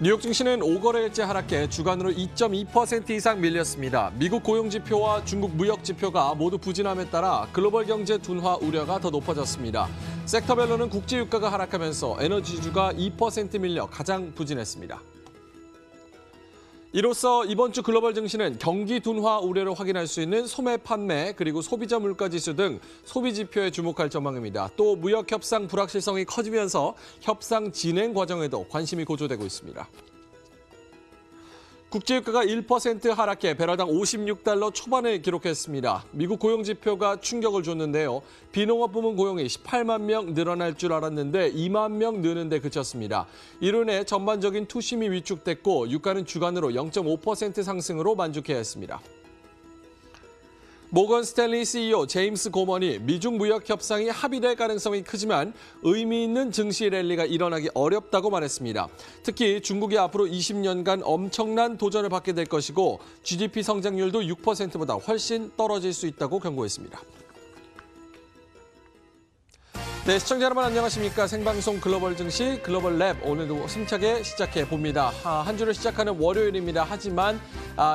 뉴욕 증시는 5거래일째 하락해 주간으로 2.2% 이상 밀렸습니다. 미국 고용지표와 중국 무역지표가 모두 부진함에 따라 글로벌 경제 둔화 우려가 더 높아졌습니다. 섹터별로는 국제유가가 하락하면서 에너지주가 2% 밀려 가장 부진했습니다. 이로써 이번 주 글로벌 증시는 경기 둔화 우려를 확인할 수 있는 소매 판매 그리고 소비자 물가지수 등 소비 지표에 주목할 전망입니다. 또 무역 협상 불확실성이 커지면서 협상 진행 과정에도 관심이 고조되고 있습니다. 국제유가가 1% 하락해 배럴당 56달러 초반을 기록했습니다. 미국 고용지표가 충격을 줬는데요. 비농업 부문 고용이 18만 명 늘어날 줄 알았는데 2만 명 느는 데 그쳤습니다. 이로 인해 전반적인 투심이 위축됐고 유가는 주간으로 0.5% 상승으로 만족해야 했습니다. 모건 스탠리 CEO 제임스 고먼이 미중 무역 협상이 합의될 가능성이 크지만 의미 있는 증시 랠리가 일어나기 어렵다고 말했습니다. 특히 중국이 앞으로 20년간 엄청난 도전을 받게 될 것이고 GDP 성장률도 6%보다 훨씬 떨어질 수 있다고 경고했습니다. 네, 시청자 여러분 안녕하십니까. 생방송 글로벌 증시 글로벌 랩 오늘도 힘차게 시작해 봅니다. 한 주를 시작하는 월요일입니다. 하지만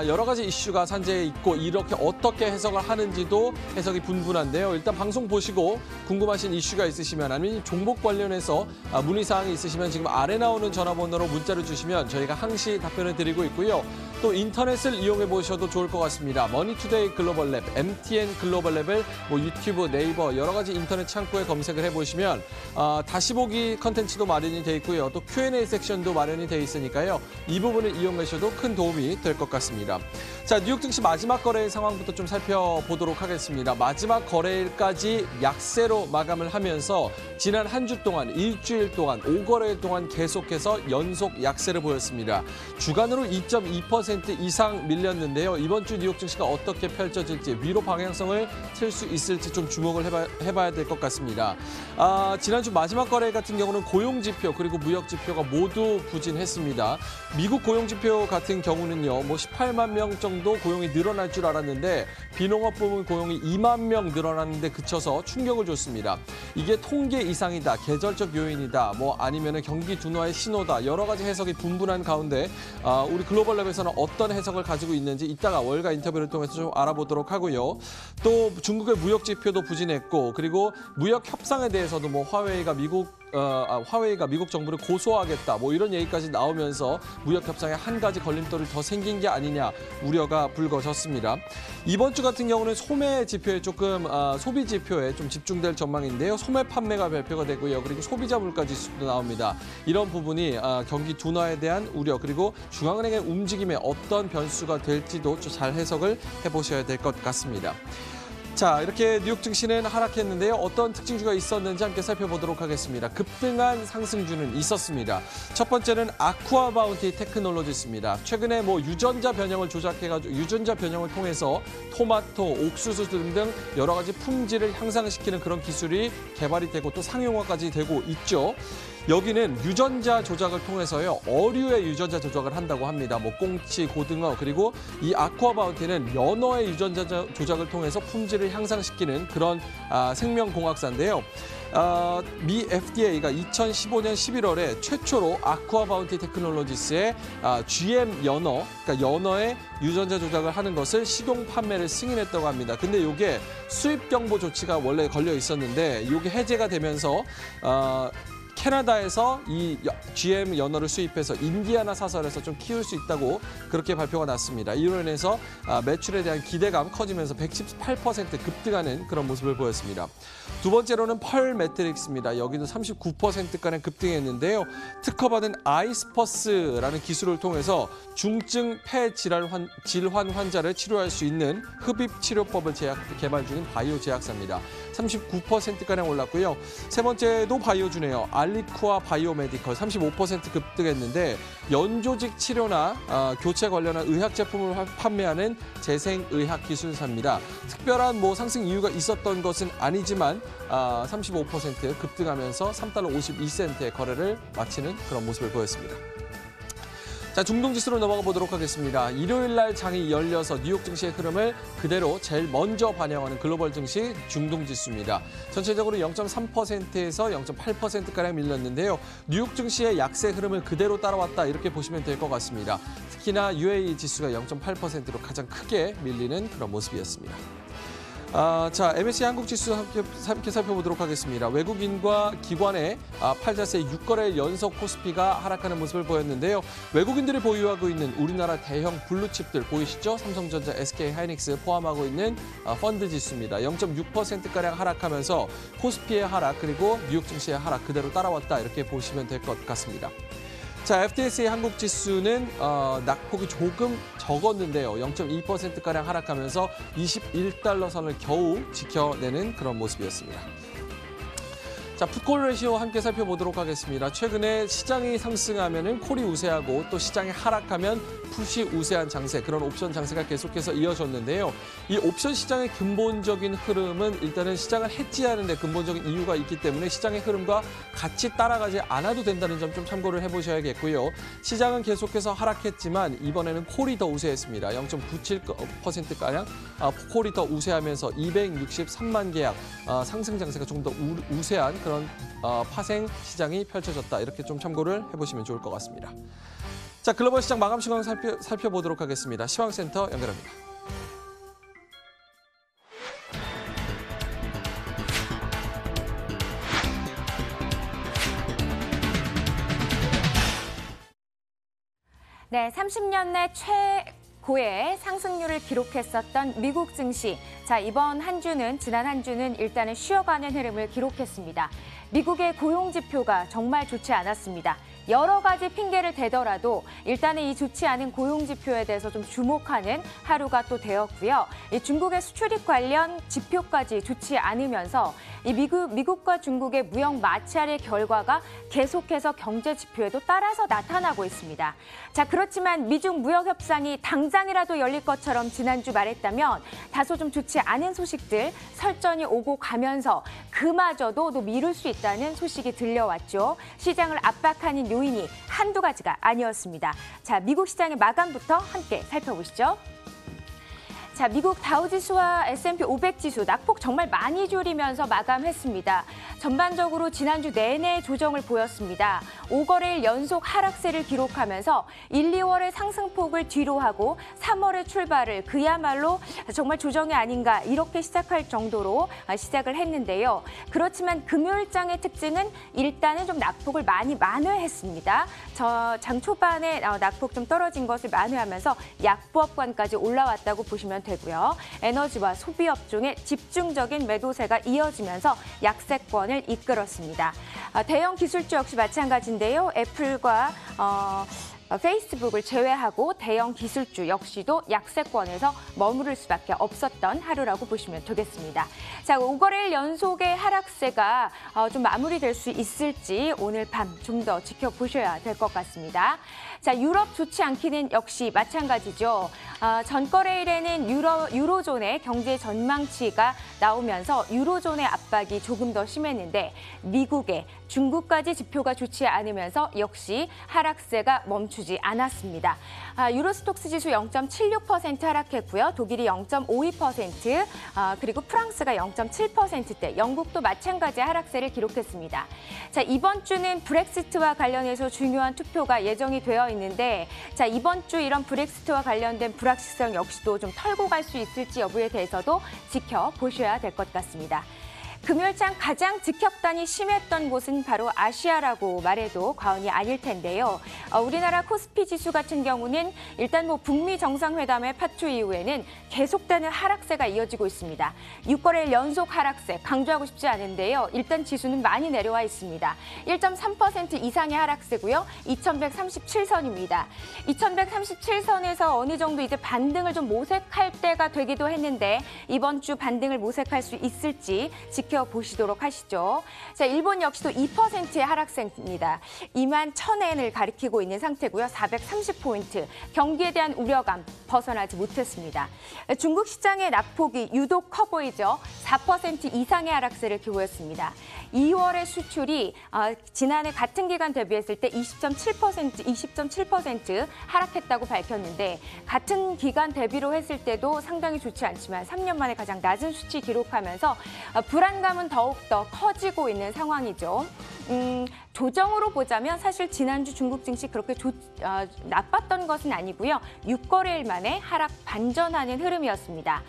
여러 가지 이슈가 산재해 있고 이렇게 어떻게 해석을 하는지도 해석이 분분한데요. 일단 방송 보시고 궁금하신 이슈가 있으시면 아니면 종목 관련해서 문의사항이 있으시면 지금 아래 나오는 전화번호로 문자를 주시면 저희가 항시 답변을 드리고 있고요. 또 인터넷을 이용해 보셔도 좋을 것 같습니다. 머니투데이 글로벌 랩, MTN 글로벌 랩을 유튜브, 네이버 여러 가지 인터넷 창구에 검색을 해보시면 다시 보기 컨텐츠도 마련이 돼 있고요. 또 Q&A 섹션도 마련이 돼 있으니까요. 이 부분을 이용하셔도 큰 도움이 될 것 같습니다. 자, 뉴욕 증시 마지막 거래일 상황부터 좀 살펴보도록 하겠습니다. 마지막 거래일까지 약세로 마감을 하면서 지난 한 주 동안 일주일 동안 5거래일 동안 계속해서 연속 약세를 보였습니다. 주간으로 2.2% 이상 밀렸는데요. 이번 주 뉴욕 증시가 어떻게 펼쳐질지 위로 방향성을 틀 수 있을지 좀 주목을 해봐야 될 것 같습니다. 지난주 마지막 거래일 같은 경우는 고용지표 그리고 무역지표가 모두 부진했습니다. 미국 고용지표 같은 경우는요. 18만 명 정도 고용이 늘어날 줄 알았는데 비농업 부문 고용이 2만 명 늘어났는데 그쳐서 충격을 줬습니다. 이게 통계 이상이다, 계절적 요인이다, 아니면은 경기 둔화의 신호다 여러 가지 해석이 분분한 가운데 우리 글로벌 랩에서는 어떤 해석을 가지고 있는지 이따가 월가 인터뷰를 통해서 좀 알아보도록 하고요. 또 중국의 무역 지표도 부진했고 그리고 무역 협상에 대해서도 화웨이가 미국 정부를 고소하겠다 이런 얘기까지 나오면서 무역 협상에 한 가지 걸림돌이 더 생긴 게 아니냐 우려가 불거졌습니다. 이번 주 같은 경우는 소매 지표에 조금 소비 지표에 좀 집중될 전망인데요. 소매 판매가 발표가 되고요. 그리고 소비자 물가 지수도 나옵니다. 이런 부분이 경기 둔화에 대한 우려 그리고 중앙은행의 움직임에 어떤 변수가 될지도 잘 해석을 해보셔야 될 것 같습니다. 자, 이렇게 뉴욕 증시는 하락했는데요. 어떤 특징주가 있었는지 함께 살펴보도록 하겠습니다. 급등한 상승주는 있었습니다. 첫 번째는 아쿠아 바운티 테크놀로지스입니다. 최근에 유전자 변형을 유전자 변형을 통해서 토마토, 옥수수 등등 여러 가지 품질을 향상시키는 그런 기술이 개발이 되고 또 상용화까지 되고 있죠. 여기는 유전자 조작을 통해서요. 어류의 유전자 조작을 한다고 합니다. 꽁치, 고등어 그리고 이 아쿠아바운티는 연어의 유전자 조작을 통해서 품질을 향상시키는 그런 생명공학사인데요. 미 FDA가 2015년 11월에 최초로 아쿠아바운티 테크놀로지스의 GM 연어, 그러니까 연어의 유전자 조작을 하는 것을 시동 판매를 승인했다고 합니다. 근데 이게 수입 경보 조치가 원래 걸려 있었는데 이게 해제가 되면서 캐나다에서 이 GM 연어를 수입해서 인디아나 사설에서 좀 키울 수 있다고 그렇게 발표가 났습니다. 이로 인해서 매출에 대한 기대감 커지면서 118% 급등하는 그런 모습을 보였습니다. 두 번째로는 펄 매트릭스입니다. 여기도 39%가량 급등했는데요. 특허받은 아이스퍼스라는 기술을 통해서 중증 폐질환 환자를 치료할 수 있는 흡입 치료법을 개발 중인 바이오 제약사입니다. 39%가량 올랐고요. 세 번째도 바이오주네요. 알리쿠아 바이오메디컬 35% 급등했는데 연조직 치료나 교체 관련한 의학 제품을 판매하는 재생의학 기술사입니다. 특별한 상승 이유가 있었던 것은 아니지만 35% 급등하면서 $3.52의 거래를 마치는 그런 모습을 보였습니다. 자, 중동지수로 넘어가 보도록 하겠습니다. 일요일 날 장이 열려서 뉴욕 증시의 흐름을 그대로 제일 먼저 반영하는 글로벌 증시 중동지수입니다. 전체적으로 0.3%에서 0.8%가량 밀렸는데요. 뉴욕 증시의 약세 흐름을 그대로 따라왔다 이렇게 보시면 될 것 같습니다. 특히나 UAE 지수가 0.8%로 가장 크게 밀리는 그런 모습이었습니다. 자, MSCI 한국 지수 함께 살펴보도록 하겠습니다. 외국인과 기관의 팔자세 6거래일 연속 코스피가 하락하는 모습을 보였는데요. 외국인들이 보유하고 있는 우리나라 대형 블루칩들 보이시죠? 삼성전자, SK하이닉스 포함하고 있는 펀드 지수입니다. 0.6%가량 하락하면서 코스피의 하락 그리고 뉴욕 증시의 하락 그대로 따라왔다 이렇게 보시면 될 것 같습니다. 자, FTSE 한국 지수는 낙폭이 조금 적었는데요. 0.2%가량 하락하면서 21달러 선을 겨우 지켜내는 그런 모습이었습니다. 자, 풋콜 레시오 함께 살펴보도록 하겠습니다. 최근에 시장이 상승하면은 콜이 우세하고 또 시장이 하락하면 풋이 우세한 장세, 그런 옵션 장세가 계속해서 이어졌는데요. 이 옵션 시장의 근본적인 흐름은 일단은 시장을 해지하는 데 근본적인 이유가 있기 때문에 시장의 흐름과 같이 따라가지 않아도 된다는 점 좀 참고를 해보셔야겠고요. 시장은 계속해서 하락했지만 이번에는 콜이 더 우세했습니다. 0.97%가량 콜이 더 우세하면서 263만 계약 상승 장세가 좀 더 우세한 그런 파생 시장이 펼쳐졌다. 이렇게 좀 참고를 해보시면 좋을 것 같습니다. 자, 글로벌 시장 마감 시황 살펴보도록 하겠습니다. 시황센터 연결합니다. 네, 30년 내 최고의 상승률을 기록했었던 미국 증시. 자, 이번 한 주는, 지난 한 주는 일단은 쉬어가는 흐름을 기록했습니다. 미국의 고용 지표가 정말 좋지 않았습니다. 여러 가지 핑계를 대더라도 일단은 이 좋지 않은 고용 지표에 대해서 좀 주목하는 하루가 또 되었고요. 이 중국의 수출입 관련 지표까지 좋지 않으면서 이 미국과 중국의 무역 마찰의 결과가 계속해서 경제 지표에도 따라서 나타나고 있습니다. 자, 그렇지만 미중 무역 협상이 당장이라도 열릴 것처럼 지난주 말했다면 다소 좀 좋지 않은 소식들 설전이 오고 가면서 그마저도 또 미룰 수 있다는 소식이 들려왔죠. 시장을 압박하는 요인이 한두 가지가 아니었습니다. 자, 미국 시장의 마감부터 함께 살펴보시죠. 자, 미국 다우지수와 S&P 500 지수 낙폭 정말 많이 줄이면서 마감했습니다. 전반적으로 지난주 내내 조정을 보였습니다. 5거래일 연속 하락세를 기록하면서 1, 2월의 상승폭을 뒤로 하고 3월의 출발을 그야말로 정말 조정이 아닌가 이렇게 시작할 정도로 시작을 했는데요. 그렇지만 금요일장의 특징은 일단은 좀 낙폭을 많이 만회했습니다. 장 초반에 낙폭 좀 떨어진 것을 만회하면서 약보합권까지 올라왔다고 보시면 되고요. 에너지와 소비 업종의 집중적인 매도세가 이어지면서 약세권을 이끌었습니다. 대형 기술주 역시 마찬가지인데요. 애플과 페이스북을 제외하고 대형 기술주 역시도 약세권에서 머무를 수밖에 없었던 하루라고 보시면 되겠습니다. 자, 5거래일 연속의 하락세가 좀 마무리될 수 있을지 오늘 밤 좀 더 지켜보셔야 될 것 같습니다. 자, 유럽 좋지 않기는 역시 마찬가지죠. 전거래일에는 유로존의 경제 전망치가 나오면서 유로존의 압박이 조금 더 심했는데 미국의 중국까지 지표가 좋지 않으면서 역시 하락세가 멈추지 않았습니다. 유로스톡스 지수 0.76% 하락했고요. 독일이 0.52%, 그리고 프랑스가 0.7%대, 영국도 마찬가지 하락세를 기록했습니다. 자, 이번 주는 브렉시트와 관련해서 중요한 투표가 예정이 되어 있는데, 자, 이번 주 이런 브렉시트와 관련된 불확실성 역시도 좀 털고 갈 수 있을지 여부에 대해서도 지켜보셔야 될 것 같습니다. 금요일장 가장 직격탄이 심했던 곳은 바로 아시아라고 말해도 과언이 아닐 텐데요. 우리나라 코스피 지수 같은 경우는 일단 북미 정상회담의 파투 이후에는 계속되는 하락세가 이어지고 있습니다. 6거래일 연속 하락세 강조하고 싶지 않은데요. 일단 지수는 많이 내려와 있습니다. 1.3% 이상의 하락세고요. 2137선입니다. 2137선에서 어느 정도 이제 반등을 좀 모색할 때가 되기도 했는데 이번 주 반등을 모색할 수 있을지 지켜보겠습니다. 지켜보시도록 하시죠. 자, 일본 역시도 2%의 하락세입니다. 21,000엔을 가리키고 있는 상태고요. 430포인트. 경기에 대한 우려감 벗어나지 못했습니다. 중국 시장의 낙폭이 유독 커 보이죠. 4% 이상의 하락세를 기록했습니다. 2월의 수출이 지난해 같은 기간 대비했을 때 20.7% 하락했다고 밝혔는데 같은 기간 대비로 했을 때도 상당히 좋지 않지만 3년 만에 가장 낮은 수치 기록하면서 불안감은 더욱더 커지고 있는 상황이죠. 조정으로 보자면 사실 지난주 중국 증시 그렇게 나빴던 것은 아니고요. 6거래일 만에 하락 반전하는 흐름이었습니다.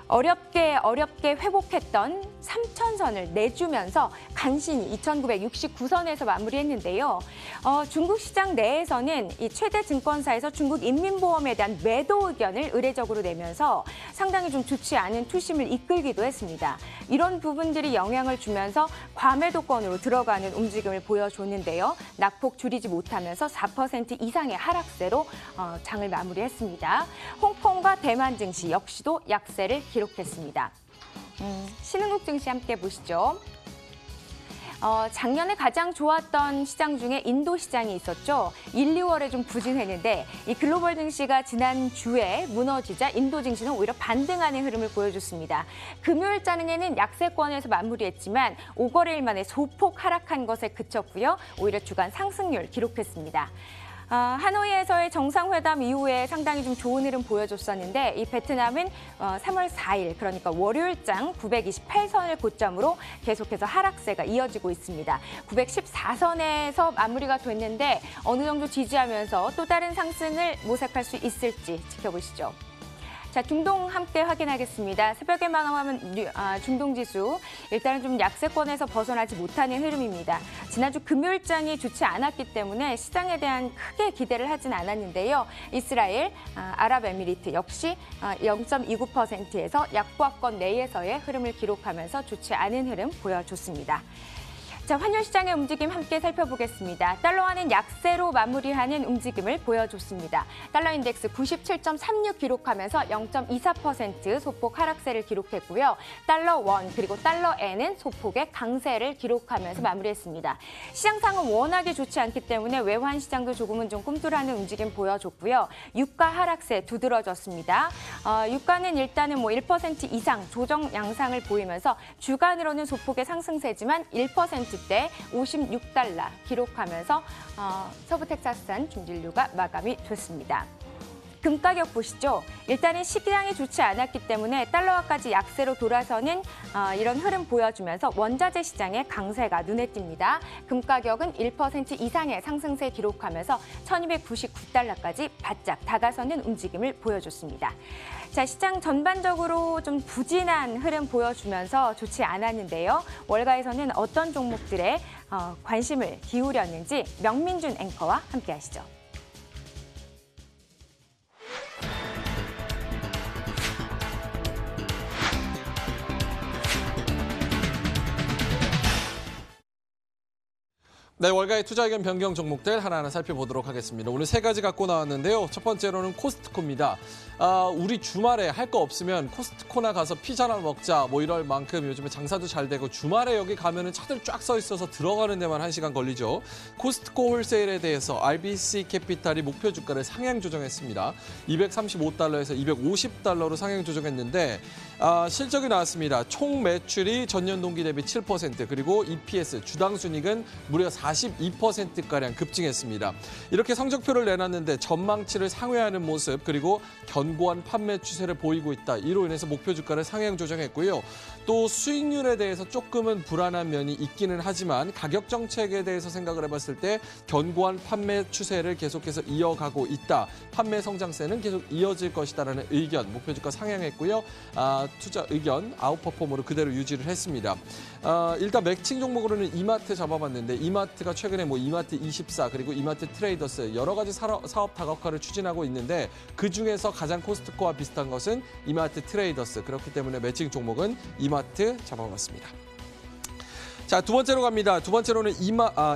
어렵게 회복했던 3,000선을 내주면서 간신히 2,969선에서 마무리했는데요. 중국 시장 내에서는 이 최대 증권사에서 중국 인민보험에 대한 매도 의견을 의례적으로 내면서 상당히 좀 좋지 않은 투심을 이끌기도 했습니다. 이런 부분들이 영향을 주면서 과매도권으로 들어가는 움직임을 보여줬는데요. 낙폭 줄이지 못하면서 4% 이상의 하락세로 장을 마무리했습니다. 홍콩과 대만 증시 역시도 약세를 기록했습니다. 신흥국 증시 함께 보시죠. 작년에 가장 좋았던 시장 중에 인도 시장이 있었죠. 1, 2월에 좀 부진했는데 이 글로벌 증시가 지난주에 무너지자 인도 증시는 오히려 반등하는 흐름을 보여줬습니다. 금요일 장에는 약세권에서 마무리했지만 5거래일 만에 소폭 하락한 것에 그쳤고요. 오히려 주간 상승률 기록했습니다. 하노이에서의 정상회담 이후에 상당히 좀 좋은 흐름 보여줬었는데 이 베트남은 3월 4일 그러니까 월요일장 928선을 고점으로 계속해서 하락세가 이어지고 있습니다. 914선에서 마무리가 됐는데 어느 정도 지지하면서 또 다른 상승을 모색할 수 있을지 지켜보시죠. 자, 중동 함께 확인하겠습니다. 새벽에 마감하면 중동지수 일단은 좀 약세권에서 벗어나지 못하는 흐름입니다. 지난주 금요일장이 좋지 않았기 때문에 시장에 대한 크게 기대를 하진 않았는데요. 이스라엘, 아랍에미리트 역시 0.29%에서 약보합권 내에서의 흐름을 기록하면서 좋지 않은 흐름 보여줬습니다. 자, 환율 시장의 움직임 함께 살펴보겠습니다. 달러화는 약세로 마무리하는 움직임을 보여줬습니다. 달러 인덱스 97.36 기록하면서 0.24% 소폭 하락세를 기록했고요. 달러 원 그리고 달러 엔은 소폭의 강세를 기록하면서 마무리했습니다. 시장상은 워낙에 좋지 않기 때문에 외환 시장도 조금은 좀 꿈틀하는 움직임 보여줬고요. 유가 하락세 두드러졌습니다. 유가는 일단은 1% 이상 조정 양상을 보이면서 주간으로는 소폭의 상승세지만 1%대 56달러 기록하면서 서부 텍사스산 중진류가 마감이 됐습니다. 금 가격 보시죠. 일단은 시장이 좋지 않았기 때문에 달러화까지 약세로 돌아서는 이런 흐름 보여주면서 원자재 시장의 강세가 눈에 띕니다. 금 가격은 1% 이상의 상승세 기록하면서 1,299달러까지 바짝 다가서는 움직임을 보여줬습니다. 자, 시장 전반적으로 좀 부진한 흐름 보여주면서 좋지 않았는데요. 월가에서는 어떤 종목들에 관심을 기울였는지 명민준 앵커와 함께 하시죠. 네, 월가의 투자 의견 변경 종목들 하나하나 살펴보도록 하겠습니다. 오늘 세 가지 갖고 나왔는데요. 첫 번째로는 코스트코입니다. 우리 주말에 할 거 없으면 코스트코나 가서 피자나 먹자 이럴 만큼 요즘에 장사도 잘 되고 주말에 여기 가면은 차들 쫙 서 있어서 들어가는 데만 1시간 걸리죠. 코스트코 홀세일에 대해서 RBC 캐피탈이 목표 주가를 상향 조정했습니다. 235달러에서 250달러로 상향 조정했는데 실적이 나왔습니다. 총 매출이 전년 동기 대비 7% 그리고 EPS 주당 순이익은 무려 42%가량 급증했습니다. 이렇게 성적표를 내놨는데 전망치를 상회하는 모습 그리고 견고한 판매 추세를 보이고 있다. 이로 인해서 목표 주가를 상향 조정했고요. 또 수익률에 대해서 조금은 불안한 면이 있기는 하지만 가격 정책에 대해서 생각을 해봤을 때 견고한 판매 추세를 계속해서 이어가고 있다. 판매 성장세는 계속 이어질 것이다라는 의견, 목표 주가 상향했고요. 투자 의견 아웃퍼폼으로 그대로 유지를 했습니다. 일단 매칭 종목으로는 이마트 잡아봤는데 이마트가 최근에 이마트 24 그리고 이마트 트레이더스 여러 가지 사업 다각화를 추진하고 있는데 그중에서 가장 코스트코와 비슷한 것은 이마트 트레이더스. 그렇기 때문에 매칭 종목은 이마트 잡아봤습니다. 자, 두 번째로 갑니다. 두 번째로는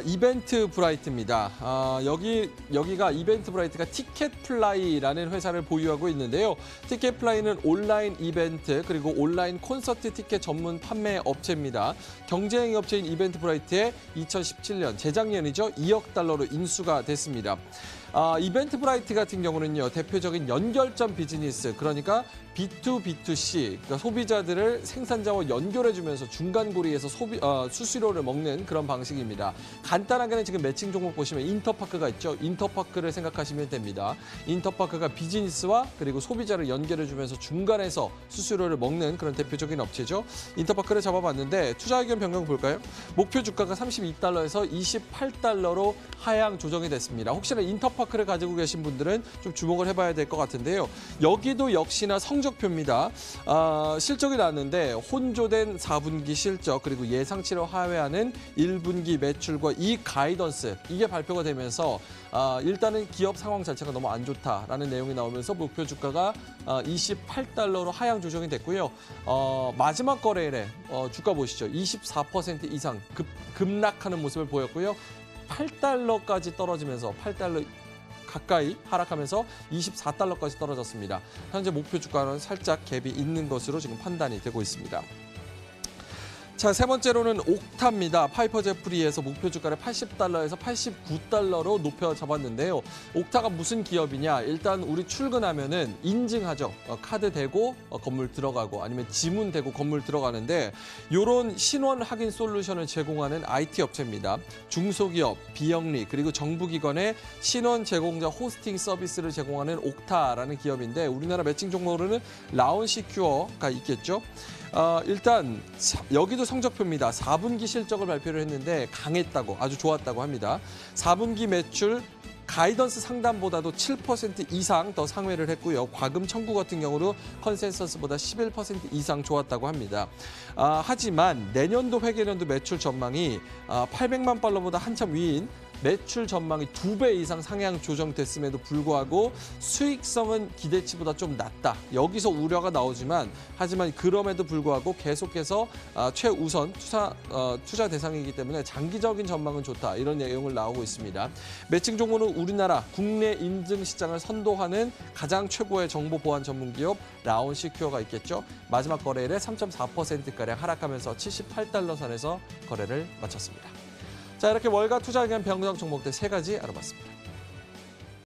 이벤트 브라이트입니다. 여기가 이벤트 브라이트가 티켓플라이라는 회사를 보유하고 있는데요. 티켓플라이는 온라인 이벤트 그리고 온라인 콘서트 티켓 전문 판매 업체입니다. 경쟁 업체인 이벤트 브라이트에 2017년 재작년이죠. 2억 달러로 인수가 됐습니다. 이벤트 브라이트 같은 경우는요, 대표적인 연결점 비즈니스, 그러니까 B2B2C, 그러니까 소비자들을 생산자와 연결해주면서 중간고리에서 수수료를 먹는 그런 방식입니다. 간단하게는 지금 매칭 종목 보시면 인터파크가 있죠. 인터파크를 생각하시면 됩니다. 인터파크가 비즈니스와 그리고 소비자를 연결해주면서 중간에서 수수료를 먹는 그런 대표적인 업체죠. 인터파크를 잡아봤는데 투자 의견 변경 볼까요? 목표 주가가 32달러에서 28달러로 하향 조정이 됐습니다. 혹시나 인터파크를 가지고 계신 분들은 좀 주목을 해봐야 될 것 같은데요. 여기도 역시나 성적표입니다. 실적이 나왔는데 혼조된 4분기 실적 그리고 예상치를 하회하는 1분기 매출과 이익 가이던스 이게 발표가 되면서 일단은 기업 상황 자체가 너무 안 좋다라는 내용이 나오면서 목표 주가가 28달러로 하향 조정이 됐고요. 마지막 거래일에 주가 보시죠. 24% 이상 급락하는 모습을 보였고요. 8달러까지 떨어지면서 8달러 가까이 하락하면서 24달러까지 떨어졌습니다. 현재 목표 주가는 살짝 갭이 있는 것으로 지금 판단이 되고 있습니다. 자, 세 번째로는 옥타입니다. 파이퍼 제프리에서 목표 주가를 80달러에서 89달러로 높여 잡았는데요. 옥타가 무슨 기업이냐? 일단 우리 출근하면은 인증하죠. 카드 대고 건물 들어가고 아니면 지문 대고 건물 들어가는데 이런 신원 확인 솔루션을 제공하는 IT 업체입니다. 중소기업, 비영리 그리고 정부기관의 신원 제공자 호스팅 서비스를 제공하는 옥타라는 기업인데 우리나라 매칭 종목으로는 라운시큐어가 있겠죠. 일단 여기도 성적표입니다. 4분기 실적을 발표를 했는데 강했다고, 아주 좋았다고 합니다. 4분기 매출 가이던스 상단보다도 7% 이상 더 상회를 했고요. 과금 청구 같은 경우도 컨센서스보다 11% 이상 좋았다고 합니다. 하지만 내년도 회계년도 매출 전망이 800만 달러보다 한참 위인 매출 전망이 2배 이상 상향 조정됐음에도 불구하고 수익성은 기대치보다 좀 낮다. 여기서 우려가 나오지만 하지만 그럼에도 불구하고 계속해서 최우선 투자 대상이기 때문에 장기적인 전망은 좋다. 이런 내용을 나오고 있습니다. 매칭 종목은 우리나라 국내 인증 시장을 선도하는 가장 최고의 정보 보안 전문 기업 라운시큐어가 있겠죠. 마지막 거래일에 3.4%가량 하락하면서 78달러 선에서 거래를 마쳤습니다. 자, 이렇게 월가 투자 의견 변경 종목들 3가지 알아봤습니다.